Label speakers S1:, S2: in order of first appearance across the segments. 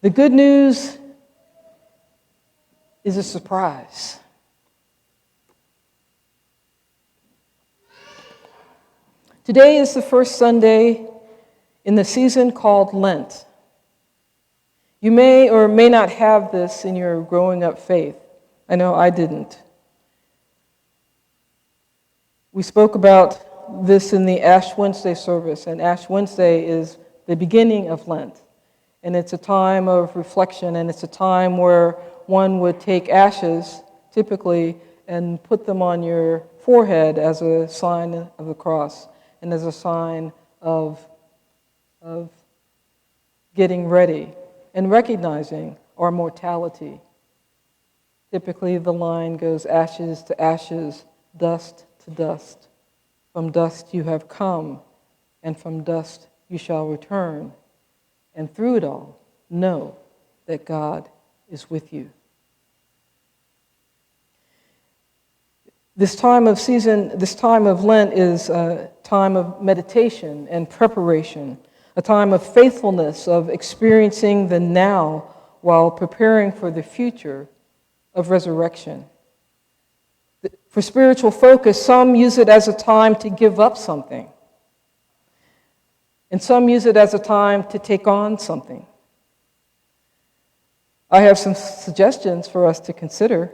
S1: The good news is a surprise. Today is the first Sunday in the season called Lent. You may or may not have this in your growing up faith. I know I didn't. We spoke about this in the Ash Wednesday service, and Ash Wednesday is the beginning of Lent. And it's a time of reflection, and it's a time where one would take ashes, typically, and put them on your forehead as a sign of the cross and as a sign of getting ready and recognizing our mortality. Typically, the line goes ashes to ashes, dust to dust. From dust you have come, and from dust you shall return. And through it all, know that God is with you. This time of Lent is a time of meditation and preparation, a time of faithfulness, of experiencing the now while preparing for the future of resurrection. For spiritual focus, some use it as a time to give up something, and some use it as a time to take on something. I have some suggestions for us to consider.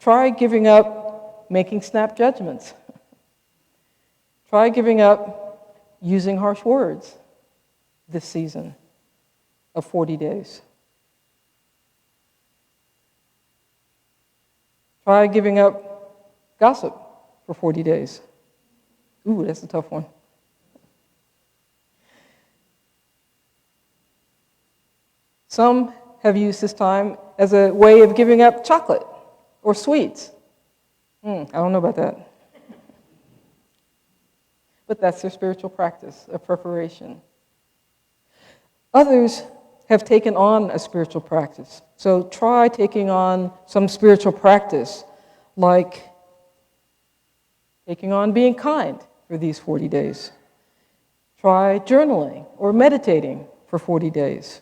S1: Try giving up making snap judgments. Try giving up using harsh words this season of 40 days. Try giving up gossip for 40 days. Ooh, that's a tough one. Some have used this time as a way of giving up chocolate or sweets. I don't know about that. But that's their spiritual practice, a preparation. Others have taken on a spiritual practice. So try taking on some spiritual practice, like taking on being kind for these 40 days. Try journaling or meditating for 40 days.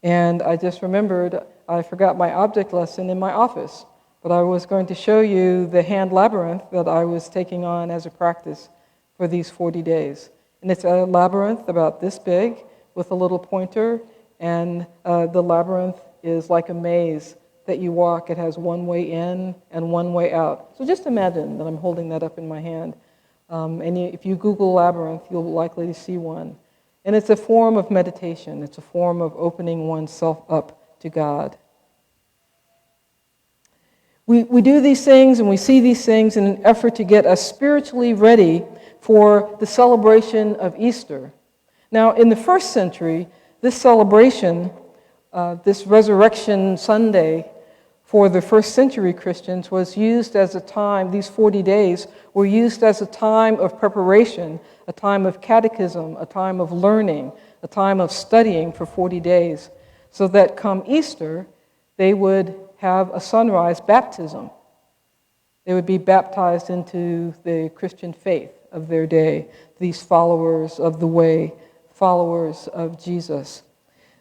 S1: And I just remembered I forgot my object lesson in my office, but I was going to show you the hand labyrinth that I was taking on as a practice for these 40 days. And it's a labyrinth about this big with a little pointer, and the labyrinth is like a maze that you walk. It has one way in and one way out. So just imagine that I'm holding that up in my hand. And if you Google labyrinth, you'll likely see one. And it's a form of meditation. It's a form of opening oneself up to God. We do these things and we see these things in an effort to get us spiritually ready for the celebration of Easter. Now, in the first century, this celebration, this Resurrection Sunday for the first century Christians was used as a time, these 40 days were used as a time of preparation, a time of catechism, a time of learning, a time of studying for 40 days, so that come Easter, they would have a sunrise baptism. They would be baptized into the Christian faith of their day, these followers of the way, followers of Jesus.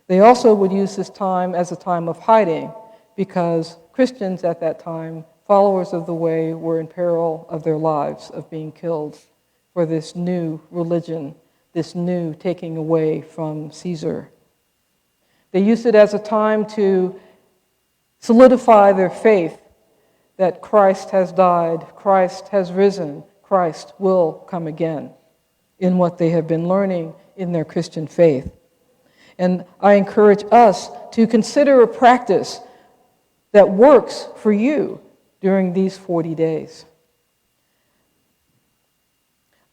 S1: They also would use this time as a time of hiding, because Christians at that time, followers of the way, were in peril of their lives, of being killed for this new religion, this new taking away from Caesar. They used it as a time to solidify their faith that Christ has died, Christ has risen, Christ will come again in what they have been learning in their Christian faith. And I encourage us to consider a practice that works for you during these 40 days.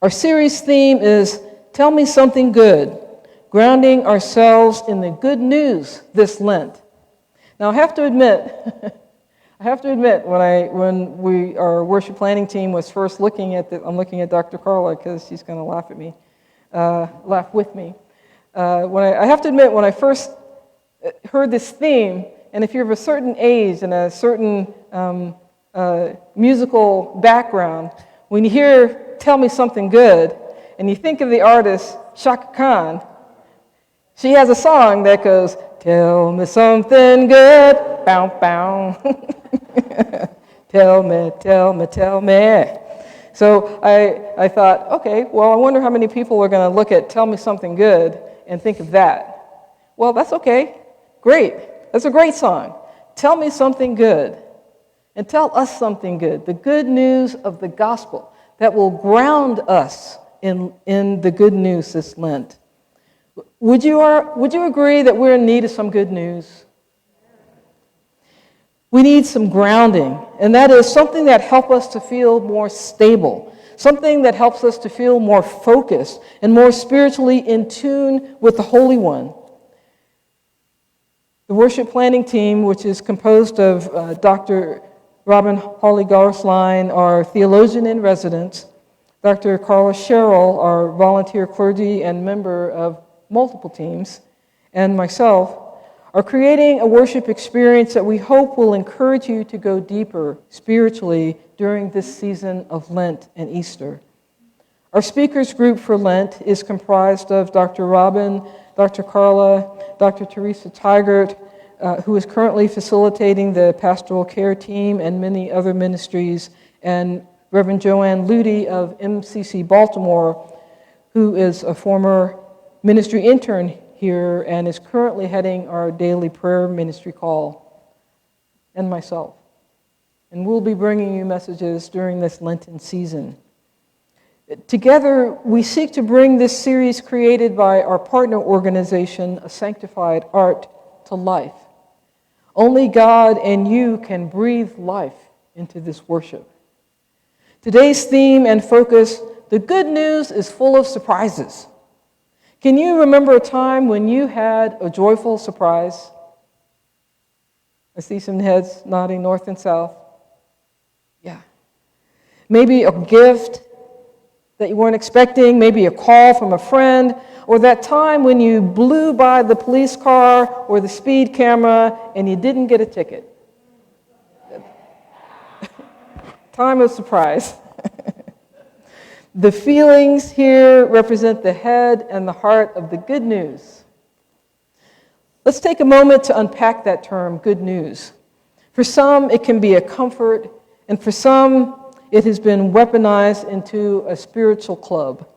S1: Our series theme is Tell Me Something Good, grounding ourselves in the good news this Lent. Now I have to admit, when our worship planning team was first looking at I'm looking at Dr. Carla because she's going to laugh with me. I have to admit, when I first heard this theme, and if you're of a certain age and a certain musical background, when you hear "Tell Me Something Good" and you think of the artist Chaka Khan, She has a song that goes, tell me something good, bow, bow. Tell me, tell me, tell me. So I thought, okay, well, I wonder how many people are going to look at tell me something good and think of that. Well, that's okay. Great. That's a great song. Tell me something good. And tell us something good. The good news of the gospel that will ground us in the good news this Lent. Would you agree that we're in need of some good news? We need some grounding, and that is something that helps us to feel more stable, something that helps us to feel more focused and more spiritually in tune with the Holy One. The worship planning team, which is composed of Dr. Robin Hawley-Garsline, our theologian in residence, Dr. Carla Sherrill, our volunteer clergy and member of multiple teams, and myself, are creating a worship experience that we hope will encourage you to go deeper spiritually during this season of Lent and Easter. Our speakers group for Lent is comprised of Dr. Robin, Dr. Carla, Dr. Teresa Tigert, who is currently facilitating the pastoral care team and many other ministries, and Reverend Joanne Ludy of MCC Baltimore, who is a former ministry intern here and is currently heading our daily prayer ministry call, and myself. And we'll be bringing you messages during this Lenten season. Together, we seek to bring this series created by our partner organization, A Sanctified Art, to life. Only God and you can breathe life into this worship. Today's theme and focus, the good news is full of surprises. Can you remember a time when you had a joyful surprise? I see some heads nodding north and south. Yeah. Maybe a gift that you weren't expecting, maybe a call from a friend, or that time when you blew by the police car or the speed camera and you didn't get a ticket. Time of surprise. The feelings here represent the head and the heart of the good news. Let's take a moment to unpack that term, good news. For some, it can be a comfort, and for some, it has been weaponized into a spiritual club,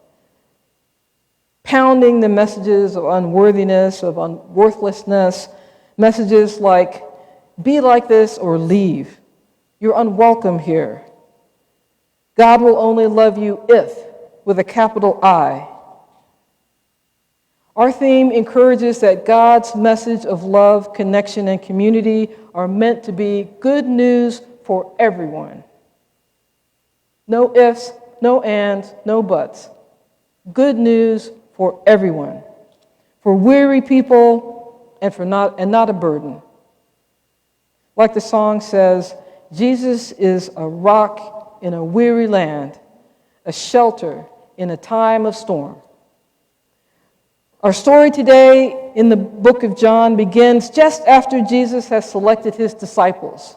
S1: pounding the messages of unworthiness, of worthlessness, messages like, be like this or leave. You're unwelcome here. God will only love you if, with a capital I. Our theme encourages that God's message of love, connection, and community are meant to be good news for everyone. No ifs, no ands, no buts. Good news for everyone. For weary people and not a burden. Like the song says, Jesus is a rock in a weary land, a shelter in a time of storm. Our story today in the book of John begins just after Jesus has selected his disciples.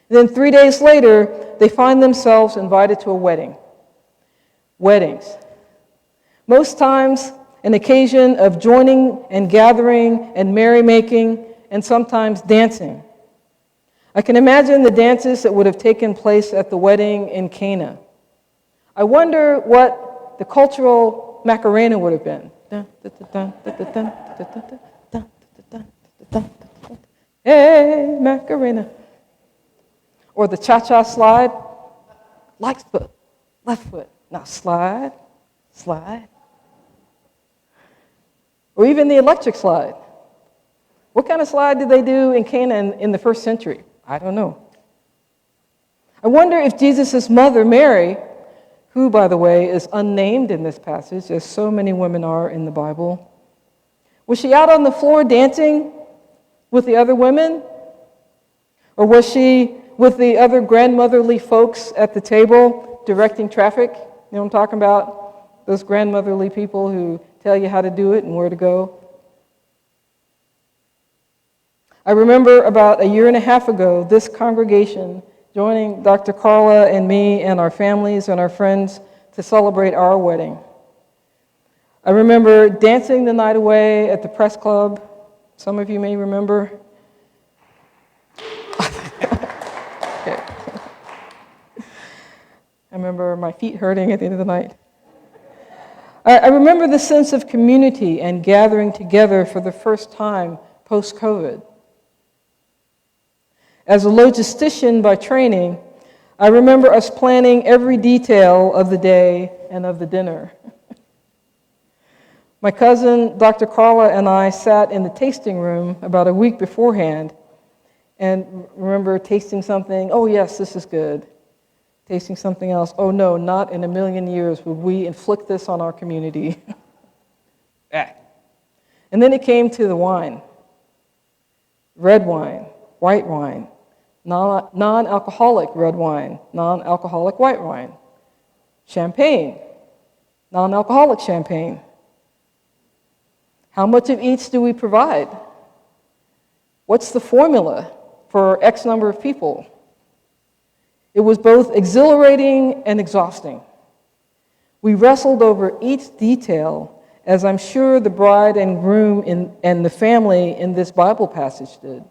S1: Then 3 days later, they find themselves invited to a wedding. Weddings. Most times, an occasion of joining and gathering and merrymaking and sometimes dancing. I can imagine the dances that would have taken place at the wedding in Cana. I wonder what the cultural Macarena would have been. Hey, Macarena. Or the cha-cha slide. Left foot. Now slide, slide. Or even the electric slide. What kind of slide did they do in Cana in the first century? I don't know. I wonder if Jesus' mother, Mary, who, by the way, is unnamed in this passage, as so many women are in the Bible, was she out on the floor dancing with the other women? Or was she with the other grandmotherly folks at the table directing traffic? You know what I'm talking about? Those grandmotherly people who tell you how to do it and where to go. I remember about a year and a half ago, this congregation joining Dr. Carla and me and our families and our friends to celebrate our wedding. I remember dancing the night away at the press club. Some of you may remember. Okay. I remember my feet hurting at the end of the night. I remember the sense of community and gathering together for the first time post-COVID. As a logistician by training, I remember us planning every detail of the day and of the dinner. My cousin, Dr. Carla, and I sat in the tasting room about a week beforehand and remember tasting something. Oh, yes, this is good. Tasting something else. Oh, no, not in a million years would we inflict this on our community. And then it came to the wine. Red wine, white wine, non-alcoholic red wine, non-alcoholic white wine, champagne, non-alcoholic champagne. How much of each do we provide? What's the formula for X number of people? It was both exhilarating and exhausting. We wrestled over each detail, as I'm sure the bride and groom and the family in this Bible passage did.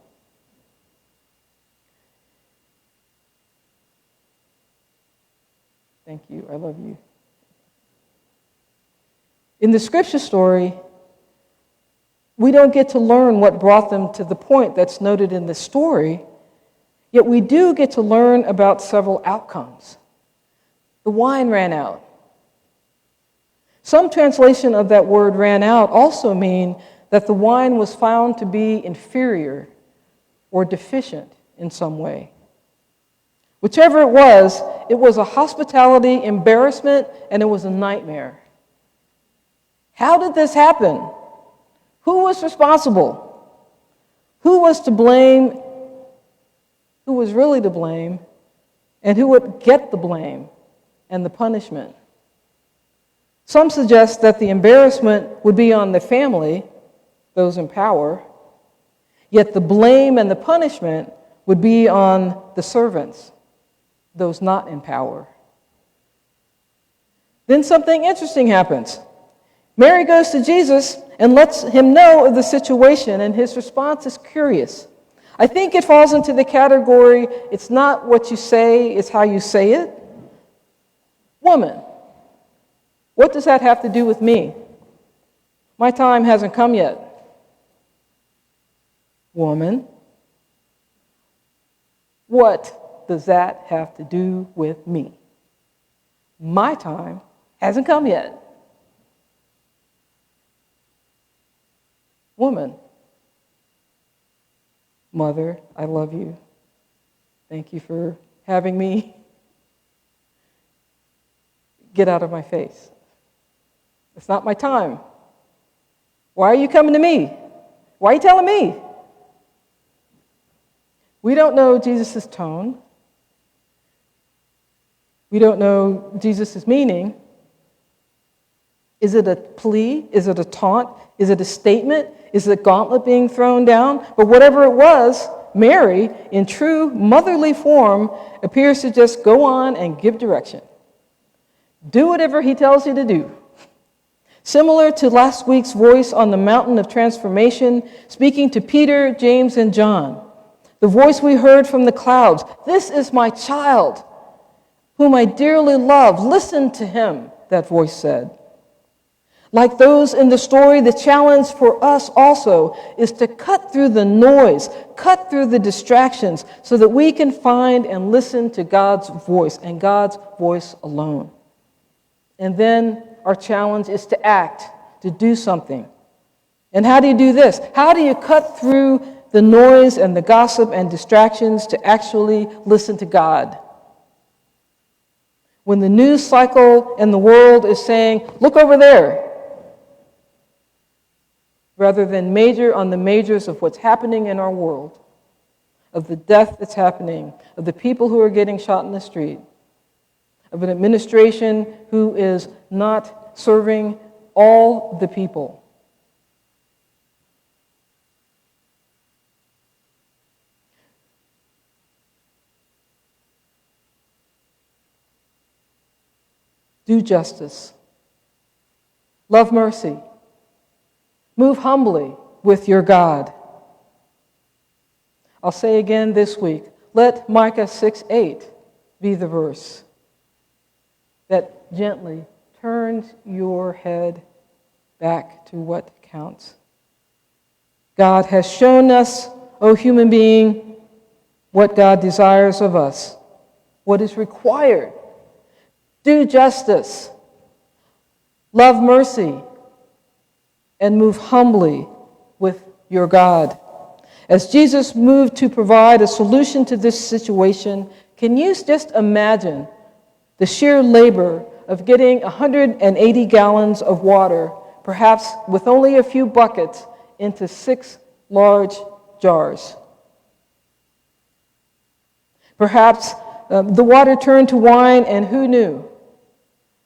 S1: Thank you, I love you. In the scripture story, we don't get to learn what brought them to the point that's noted in the story, yet we do get to learn about several outcomes. The wine ran out. Some translation of that word ran out also mean that the wine was found to be inferior or deficient in some way. Whichever it was a hospitality embarrassment and it was a nightmare. How did this happen? Who was responsible? Who was to blame? Who was really to blame? And who would get the blame and the punishment? Some suggest that the embarrassment would be on the family, those in power, yet the blame and the punishment would be on the servants, those not in power. Then something interesting happens. Mary goes to Jesus and lets him know of the situation, and his response is curious. I think it falls into the category, it's not what you say, it's how you say it. Woman, what does that have to do with me? My time hasn't come yet. Woman, what does that have to do with me? My time hasn't come yet. Woman, mother, I love you. Thank you for having me. Get out of my face. It's not my time. Why are you coming to me? Why are you telling me? We don't know Jesus' tone. We don't know Jesus' meaning. Is it a plea? Is it a taunt? Is it a statement? Is it a gauntlet being thrown down? But whatever it was, Mary, in true motherly form, appears to just go on and give direction. Do whatever he tells you to do. Similar to last week's voice on the mountain of transformation, speaking to Peter, James, and John. The voice we heard from the clouds, "This is my child, whom I dearly love. Listen to him," that voice said. Like those in the story, the challenge for us also is to cut through the noise, cut through the distractions, so that we can find and listen to God's voice and God's voice alone. And then our challenge is to act, to do something. And how do you do this? How do you cut through the noise and the gossip and distractions to actually listen to God? When the news cycle and the world is saying, "Look over there," rather than major on the majors of what's happening in our world, of the death that's happening, of the people who are getting shot in the street, of an administration who is not serving all the people. Do justice. Love mercy. Move humbly with your God. I'll say again this week, let Micah 6:8 be the verse that gently turns your head back to what counts. God has shown us, O human being, what God desires of us, what is required. Do justice, love mercy, and move humbly with your God. As Jesus moved to provide a solution to this situation, can you just imagine the sheer labor of getting 180 gallons of water, perhaps with only a few buckets, into 6 large jars? Perhaps the water turned to wine, and who knew?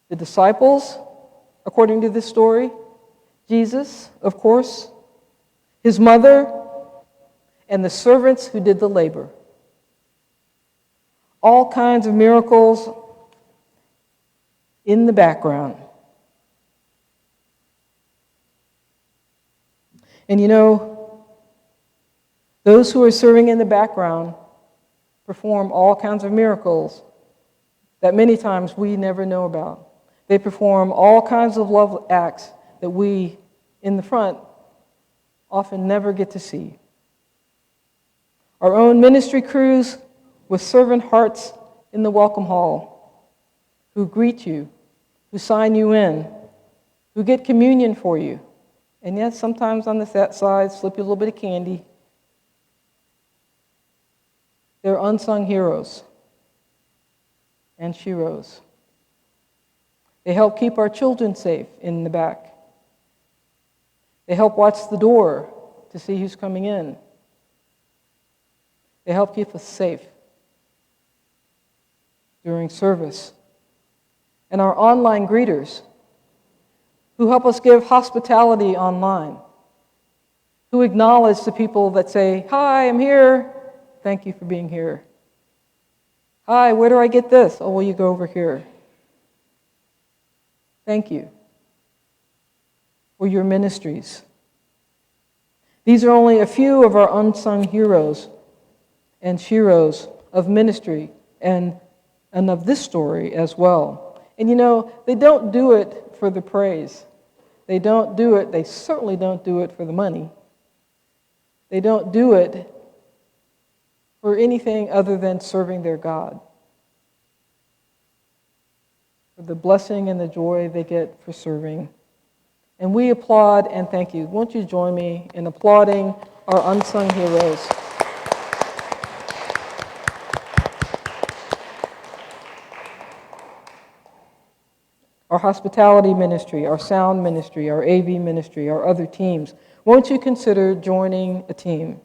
S1: The disciples, according to this story, Jesus, of course, his mother, and the servants who did the labor. All kinds of miracles in the background. And you know, those who are serving in the background perform all kinds of miracles that many times we never know about. They perform all kinds of love acts that we in the front often never get to see. Our own ministry crews with servant hearts in the welcome hall, who greet you, who sign you in, who get communion for you, and yes, sometimes on the side slip you a little bit of candy. They're unsung heroes and sheroes. They help keep our children safe in the back. They help watch the door to see who's coming in. They help keep us safe during service. And our online greeters, who help us give hospitality online, who acknowledge the people that say, "Hi, I'm here. Thank you for being here. Hi, where do I get this? Oh, well, you go over here. Thank you for your ministries." These are only a few of our unsung heroes and sheroes of ministry and of this story as well. And you know, they don't do it for the praise. They certainly don't do it for the money. They don't do it for anything other than serving their God, for the blessing and the joy they get for serving. And we applaud and thank you. Won't you join me in applauding our unsung heroes? Our hospitality ministry, our sound ministry, our AV ministry, our other teams. Won't you consider joining a team?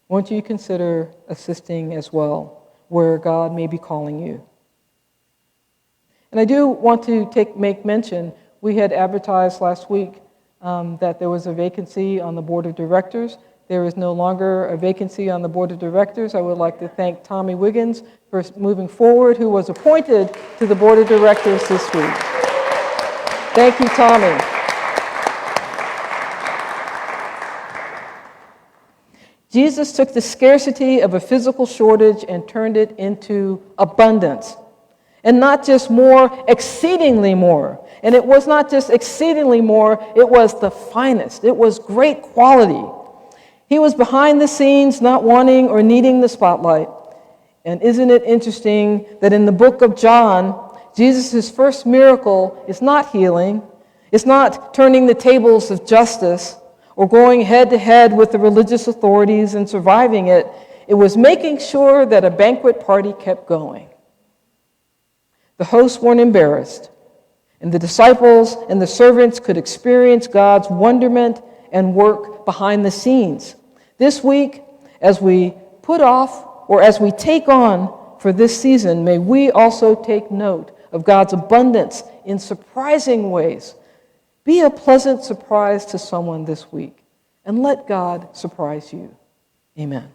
S1: Won't you consider assisting as well, where God may be calling you? And I do want to make mention, we had advertised last week that there was a vacancy on the board of directors. There is no longer a vacancy on the board of directors. I would like to thank Tommy Wiggins for moving forward, who was appointed to the board of directors this week. Thank you, Tommy. Jesus took the scarcity of a physical shortage and turned it into abundance. And not just more, exceedingly more. And it was not just exceedingly more, it was the finest. It was great quality. He was behind the scenes, not wanting or needing the spotlight. And isn't it interesting that in the book of John, Jesus' first miracle is not healing, it's not turning the tables of justice or going head to head with the religious authorities and surviving it. It was making sure that a banquet party kept going. The hosts weren't embarrassed, and the disciples and the servants could experience God's wonderment and work behind the scenes. This week, as we put off or as we take on for this season, may we also take note of God's abundance in surprising ways. Be a pleasant surprise to someone this week, and let God surprise you. Amen.